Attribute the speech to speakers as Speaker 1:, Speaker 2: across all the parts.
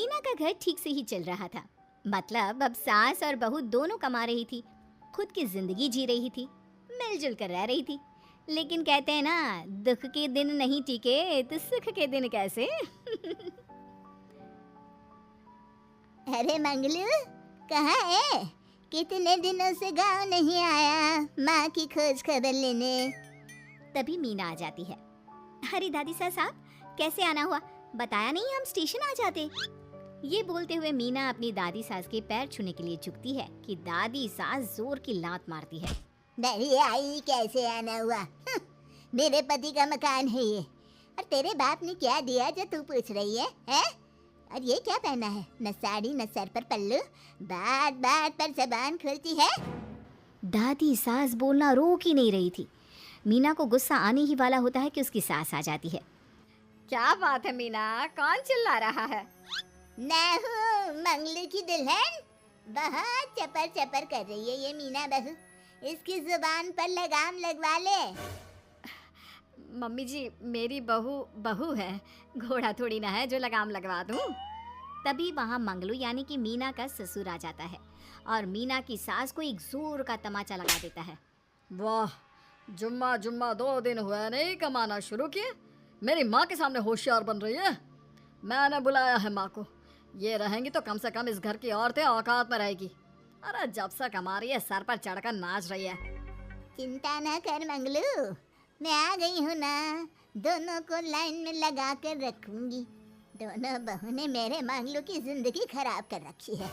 Speaker 1: मीना का घर ठीक से ही चल रहा था। मतलब अब सास और बहू दोनों कमा रही थी, खुद की जिंदगी जी रही थी, मिलजुल कर रह रही थी। लेकिन कहते हैं ना, दुख के दिन नहीं टिके तो सुख के दिन कैसे।
Speaker 2: अरे मंगलू, कहाँ है? कितने दिनों से गांव नहीं आया माँ की खोज खबर लेने।
Speaker 1: तभी मीना आ जाती है। अरे दादी साहब, कैसे आना हुआ? बताया नहीं हम स्टेशन आ जाते। ये बोलते हुए मीना अपनी दादी सास के पैर छूने के लिए झुकती है कि दादी सास जोर की लात मारती है।
Speaker 2: नहीं आई, कैसे आना हुआ? मेरे पति का मकान है ये। और तेरे बाप ने क्या दिया जो तू पूछ रही है, हैं? और ये क्या पहना है? न साड़ी न सर पर पल्लू, बात बात पर जबान खुलती है।
Speaker 1: दादी सास बोलना रोक ही नहीं रही थी। मीना को गुस्सा आने ही वाला होता है कि उसकी सास आ जाती है। क्या बात है मीना, कौन चिल्ला रहा है?
Speaker 2: मैं हूँ मंगलू की दुल्हन। बहुत चपर चपर कर रही है ये मीना बहू। इसकी जुबान पर लगाम लगवा ले।
Speaker 1: मम्मी जी, मेरी बहू है, घोड़ा थोड़ी ना है जो लगाम लगवा दूं। तभी वहाँ मंगलू यानी कि मीना का ससुर आ जाता है और मीना की सास को एक जोर का तमाचा लगा देता है।
Speaker 3: वाह, जुम्मा 2 दिन हुआ नहीं कमाना शुरू किए, मेरी माँ के सामने होशियार बन रही है। मैंने बुलाया है माँ को, ये रहेंगी तो कम से कम इस घर की औरतें औकात में रहेगी। अरे जब से कमा रही है सर पर चढ़कर नाच रही है।
Speaker 2: चिंता ना कर मंगलू, मैं आ गई हूँ ना। दोनों को लाइन में लगा कर रखूंगी। दोनों बहू ने मेरे मंगलू की जिंदगी खराब कर रखी है।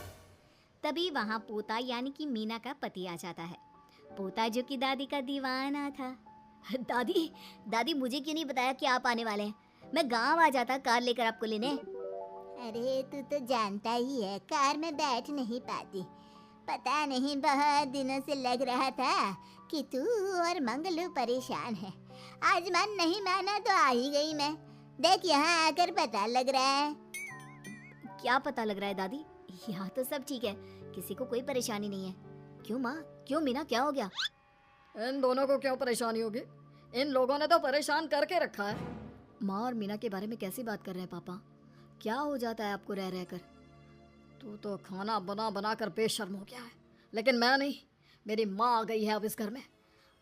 Speaker 1: तभी वहाँ पोता यानी कि मीना का पति आ जाता है। पोता जो कि दादी का दीवाना था। दादी मुझे क्यों नहीं बताया कि आप आने वाले हैं? मैं गांव आ जाता कार लेकर आपको लेने।
Speaker 2: अरे तू तो जानता ही है, कार में बैठ नहीं पाती। पता नहीं बहुत दिनों से लग रहा था कि तू और मंगलू परेशान है। आज मन नहीं माना तो आ ही गई मैं। देख यहाँ आकर पता लग रहा है।
Speaker 1: क्या पता लग रहा है दादी? यहाँ तो सब ठीक है, किसी को कोई परेशानी नहीं है। क्यों माँ, क्यों मीना, क्या हो गया?
Speaker 3: इन दोनों को क्यों परेशानी होगी? इन लोगों ने तो परेशान करके रखा है।
Speaker 1: माँ और मीना के बारे में कैसी बात कर रहे हैं पापा? क्या हो जाता है आपको रह रह कर?
Speaker 3: तू तो खाना बना बना कर बेशर्म हो गया है, लेकिन मैं नहीं। मेरी माँ आ गई है अब इस घर में।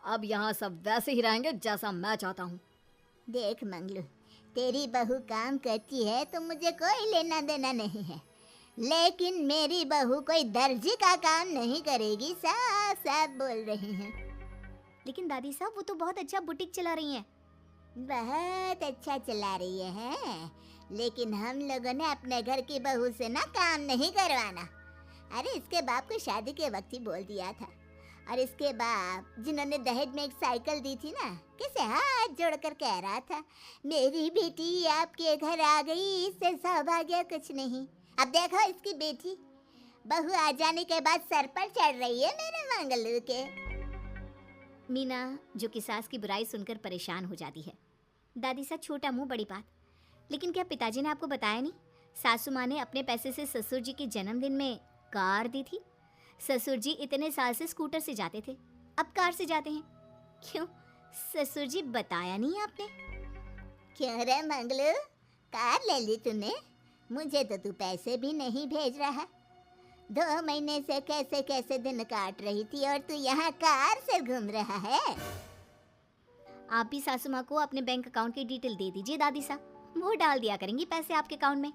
Speaker 3: अब यहाँ सब वैसे ही रहेंगे जैसा मैं चाहता हूँ।
Speaker 2: देख मंगलू, तेरी बहू काम करती है तो मुझे कोई लेना देना नहीं है, लेकिन मेरी बहू कोई दर्जी का काम नहीं करेगी। साफ साफ बोल रही हैं।
Speaker 1: लेकिन दादी साहब, वो तो बहुत अच्छा बुटीक चला रही हैं।
Speaker 2: बहुत अच्छा चला रही है, लेकिन हम लोगों ने अपने घर की बहू से ना काम नहीं करवाना। अरे इसके बाप को शादी के वक्त ही बोल दिया था। और इसके बाप जिन्होंने दहेज में एक साइकिल दी थी ना, किसे हाथ जोड़कर कह रहा था, मेरी बेटी आपके घर आ गई, इससे सौभाग्य कुछ नहीं। अब देखो इसकी बेटी, बहू आ जाने के बाद सर पर चढ़ रही है मेरे मंगलू के।
Speaker 1: मीना जो कि सास की बुराई सुनकर परेशान हो जाती है। दादी सा छोटा मुंह बड़ी बात। लेकिन क्या पिताजी ने आपको बताया नहीं? सासू माँ ने अपने पैसे से ससुर जी के जन्मदिन में कार दी थी। ससुर जी इतने साल से स्कूटर से जाते थे, अब कार से जाते हैं। क्यों ससुर जी, बताया नहीं आपने?
Speaker 2: क्यों रे मंगलू, कार ले ली तूने? मुझे तो तू पैसे भी नहीं भेज रहा। 2 महीने से कैसे कैसे दिन काट रही थी और तू यहाँ कार से घूम रहा है।
Speaker 1: आप भी सासू माँ को अपने बैंक अकाउंट की डिटेल दे दीजिए दादी साहब, वो डाल दिया करेंगी पैसे आपके अकाउंट में।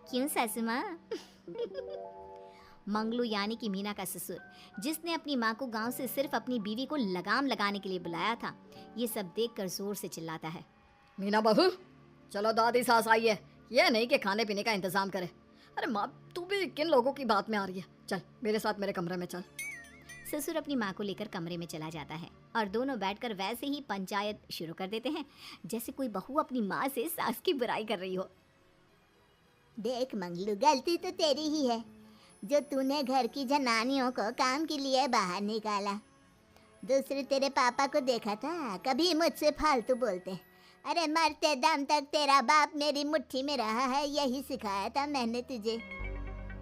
Speaker 1: क्यों सासू माँ? मंगलू यानी कि मीना का ससुर, जिसने अपनी माँ को गांव से सिर्फ अपनी बीवी को लगाम लगाने के लिए बुलाया था, ये सब देखकर जोर से चिल्लाता है।
Speaker 3: मीना बहू, चलो दादी सास आई है, ये नहीं कि खाने पीने का इंतजाम करे। अरे माँ, तू भी किन लोगों की बात में आ रही है? चल मेरे साथ मेरे कमरे में चल।
Speaker 1: ससुर अपनी माँ को लेकर कमरे में चला जाता है और दोनों बैठकर वैसे ही पंचायत शुरू कर देते हैं, जैसे कोई बहू अपनी माँ से सास की बुराई कर रही हो।
Speaker 2: देख मंगलू, गलती तो तेरी ही है जो तूने घर की जनानियों को काम के लिए बाहर निकाला। दूसरे तेरे पापा को देखा था, कभी मुझसे फालतू बोलते। अरे मरते दम तक तेरा बाप मेरी मुट्ठी में रहा है, यही सिखाया था मैंने तुझे।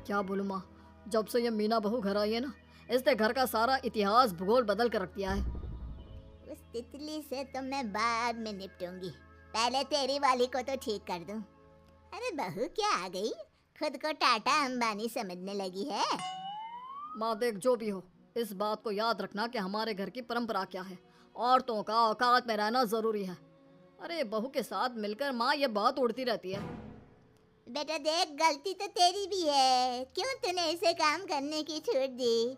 Speaker 3: क्या बोलूँ माँ, जब से ये मीना बहू घर आई है ना, इसने घर का सारा इतिहास भूगोल बदल कर रख दिया है।
Speaker 2: उस तितली से तो मैं बाद में निपटूंगी, पहले तेरी वाली को तो ठीक कर दूं। अरे बहू क्या आ गई, खुद को टाटा अंबानी समझने लगी है।
Speaker 3: माँ देख, जो भी हो, इस बात को याद रखना कि हमारे घर की परंपरा क्या है। औरतों का औकात में रहना जरूरी है। अरे बहू के साथ मिलकर माँ ये बात उड़ती रहती है।
Speaker 2: बेटा देख, गलती तो तेरी भी है। क्यों तूने इसे काम करने की छूट दी?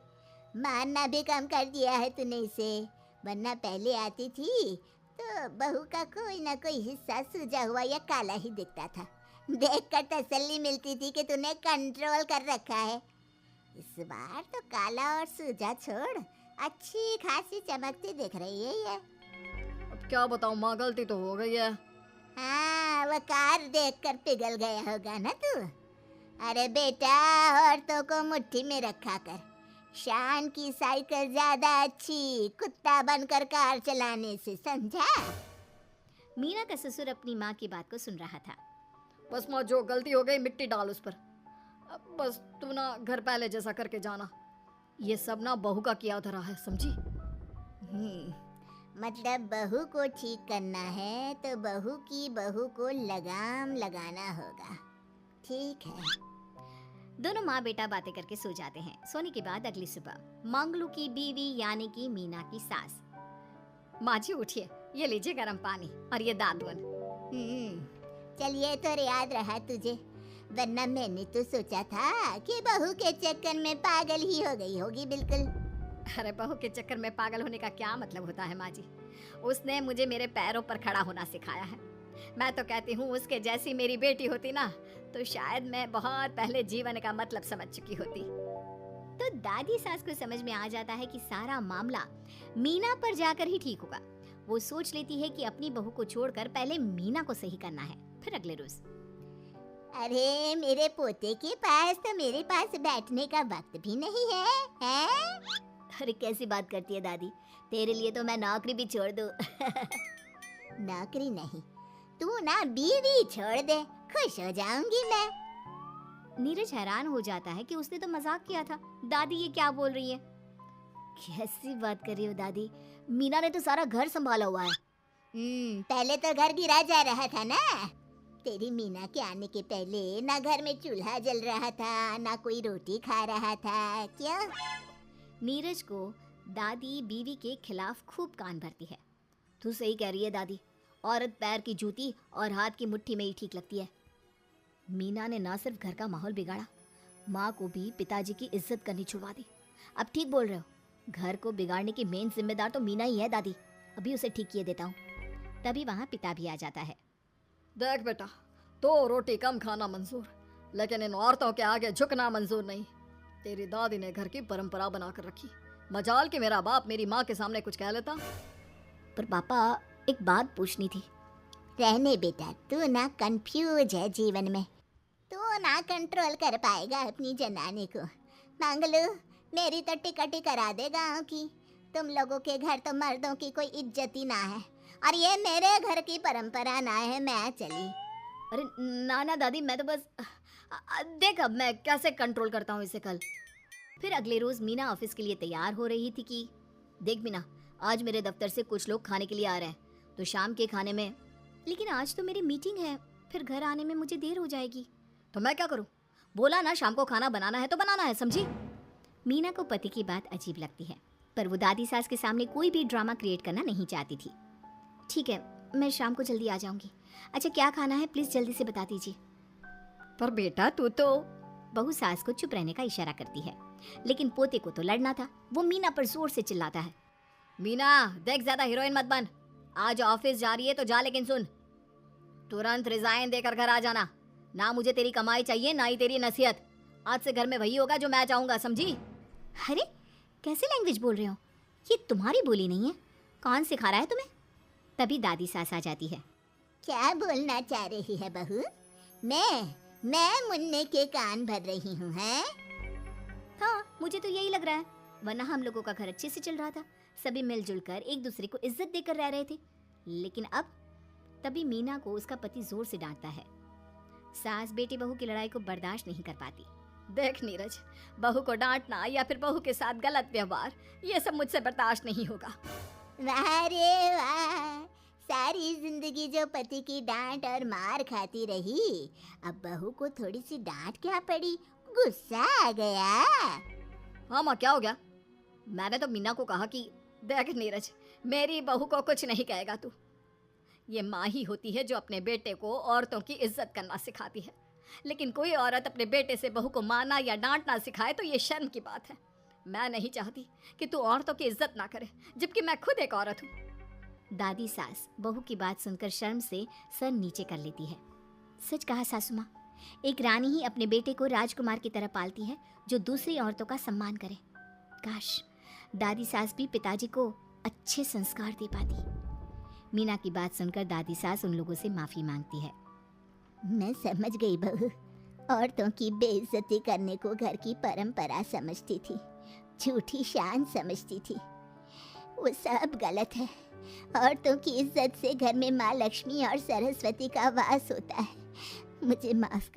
Speaker 2: मारना भी कम कर दिया है तूने इसे, वरना पहले आती थी तो बहू का कोई ना कोई हिस्सा सूजा हुआ या काला ही दिखता था। देखकर तसल्ली मिलती थी कि तूने कंट्रोल कर रखा है। इस बार तो काला और सूजा छोड़, अच्छी खासी चमकती दिख रही है ये।
Speaker 3: अब क्या बताऊँ माँ, गलती तो हो गई है।
Speaker 2: हाँ, वो कार देखकर पिघल गया होगा ना तू। अरे बेटा, औरतों को मुट्ठी में रखा कर। शान की साइकिल ज्यादा अच्छी कुत्ता बनकर कार चलाने से, समझा?
Speaker 1: मीना का ससुर अपनी माँ की बात को सुन रहा था।
Speaker 3: बस माँ, जो गलती हो गई मिट्टी डाल उस पर। अब बस तू ना घर पहले जैसा करके जाना। ये सब ना बहू का किया धरा है, समझी?
Speaker 2: मतलब बहू को ठीक करना है तो बहू को लगाम लगाना होगा। ठीक है।
Speaker 1: दोनों माँ बेटा बातें करके सो जाते हैं। सोने के बाद अगली सुबह मंगलू की बीवी यानी कि मीना की सास, माँ जी उठिए, ये लीजिए गर्म पानी और ये दादुन।
Speaker 2: चल, ये तो याद रहा तुझे, वरना मैंने तो सोचा था कि बहू के चक्कर में पागल ही हो गई होगी बिल्कुल।
Speaker 1: अरे बहू के चक्कर में पागल होने का क्या मतलब होता है माँ जी? उसने मुझे मेरे पैरों पर खड़ा होना सिखाया है। मैं तो कहती हूँ उसके जैसी मेरी बेटी होती ना तो शायद मैं बहुत पहले जीवन का मतलब समझ चुकी होती। तो दादी सास को समझ में आ जाता है कि सारा मामला मीना पर जाकर ही ठीक होगा। वो सोच लेती है कि अपनी बहू को छोड़कर पहले मीना को सही करना है। फिर अगले रोज,
Speaker 2: अरे मेरे पोते के पास तो मेरे पास बैठने का वक्त भी नहीं है, हैं?
Speaker 1: अरे कैसी बात करती है दादी, तेरे लिए तो मैं नौकरी भी छोड़ दूं।
Speaker 2: नौकरी नहीं, तू ना बीवी छोड़ दे, खुश हो जाऊंगी मैं।
Speaker 1: नीरज हैरान हो जाता है कि उसने तो मजाक किया था। दादी ये क्या बोल रही है? कैसी बात कर रही हो दादी? मीना ने तो सारा घर संभाला हुआ है।
Speaker 2: पहले तो घर गिरा जा रहा था ना। तेरी मीना के आने के पहले ना घर में चूल्हा जल रहा था, ना कोई रोटी खा रहा था। क्यों?
Speaker 1: नीरज को दादी बीवी के खिलाफ खूब कान भरती है। तू सही कह रही है दादी, औरत पैर की जूती और हाथ की मुट्ठी में ही ठीक लगती है। मीना ने ना सिर्फ घर का माहौल बिगाड़ा, माँ को भी पिताजी की इज्जत करनी छुड़वा दी। अब ठीक बोल रहे हो, घर को बिगाड़ने की मेन जिम्मेदार तो मीना ही है दादी। अभी उसे ठीक किए देता हूँ। तभी वहाँ पिता भी आ जाता है।
Speaker 3: देख बेटा, तो रोटी कम खाना मंजूर, लेकिन इन औरतों के आगे झुकना मंजूर नहीं। तेरी दादी ने घर की परंपरा बनाकर रखी, मजाल कि मेरा बाप मेरी माँ के सामने कुछ कह लेता।
Speaker 1: पर पापा, एक बात पूछनी थी।
Speaker 2: रहने बेटा, तू ना कंफ्यूज है जीवन में, तू ना कंट्रोल कर पाएगा अपनी जनानी को। मंगलू, मेरी तो टिकट ही करा दे गाँव की। तुम लोगों के घर तो मर्दों की कोई इज्जत ही ना है, और ये मेरे घर की परंपरा ना है, मैं चली।
Speaker 1: अरे ना ना दादी, मैं तो बस देख अब मैं कैसे कंट्रोल करता हूँ इसे कल। फिर अगले रोज मीना ऑफिस के लिए तैयार हो रही थी कि देख मीना, आज मेरे दफ्तर से कुछ लोग खाने के लिए आ रहे हैं, तो शाम के खाने में, लेकिन आज तो मेरी मीटिंग है, फिर घर आने में मुझे देर हो जाएगी। तो मैं क्या करूँ? बोला ना शाम को खाना बनाना है तो बनाना है, समझी? मीना को पति की बात अजीब लगती है, पर वो दादी सास के सामने कोई भी ड्रामा क्रिएट करना नहीं चाहती थी। ठीक है, मैं शाम को जल्दी आ जाऊंगी। अच्छा क्या खाना है प्लीज जल्दी से बता दीजिए। पर बेटा तू तो, बहू सास को चुप रहने का इशारा करती है, लेकिन पोते को तो लड़ना था। वो मीना पर जोर से चिल्लाता है, मीना देख ज्यादा हीरोइन मत बन, आज ऑफिस जा रही है तो जा, लेकिन सुन, तुरंत रिजाइन देकर घर आ जाना। ना मुझे तेरी कमाई चाहिए ना ही तेरी नसीहत। आज से घर में वही होगा जो मैं चाहूंगा, समझी? अरे कैसे लैंग्वेज बोल रहे हो? ये तुम्हारी बोली नहीं है, कौन सिखा रहा है तुम्हें? तभी दादी सास आ जाती है।
Speaker 2: क्या बोलना चाह रही है बहू? मैं मुन्ने के कान भर रही हूँ, हैं?
Speaker 1: हाँ, मुझे तो यही लग रहा है, वरना हम लोगों का घर अच्छे से चल रहा था, सभी मिलजुल कर एक दूसरे को इज्जत देकर रह रहे थे। लेकिन अब, तभी मीना को उसका पति जोर से डांटता है। सास बेटी बहू की लड़ाई को बर्दाश्त नहीं कर पाती। देख नीरज, बहू को डांटना या फिर बहू के साथ गलत व्यवहार, ये सब मुझसे बर्दाश्त नहीं होगा।
Speaker 2: वाह रे वाह, सारी जिंदगी जो पति की डांट और मार खाती रही, अब बहू को थोड़ी सी डांट क्या पड़ी, गुस्सा आ गया।
Speaker 3: हाँ माँ, क्या हो गया? मैंने तो मीना को कहा कि देख नीरज, मेरी बहू को कुछ नहीं कहेगा तू। ये माँ ही होती है जो अपने बेटे को औरतों की इज्जत करना सिखाती है, लेकिन कोई औरत अपने बेटे से बहू को मारना या डांटना सिखाए तो ये शर्म की बात है। मैं नहीं चाहती कि तू औरतों की इज्जत ना करे, जबकि मैं खुद एक औरत हूँ।
Speaker 1: दादी सास बहू की बात सुनकर शर्म से सर नीचे कर लेती है। सच कहा सासू माँ, एक रानी ही अपने बेटे को राजकुमार की तरह पालती है जो दूसरी औरतों का सम्मान करे। काश दादी सास भी पिताजी को अच्छे संस्कार दे पाती। मीना की बात सुनकर दादी सास उन लोगों से माफी मांगती है।
Speaker 2: मैं समझ गई बहू, औरतों की बेइज्जती करने को घर की परंपरा समझती थी, झूठी शान समझती थी। वो सब गलत है। औरतों की इज्जत से घर में माँ लक्ष्मी और सरस्वती का वास होता है। मुझे माफ कर।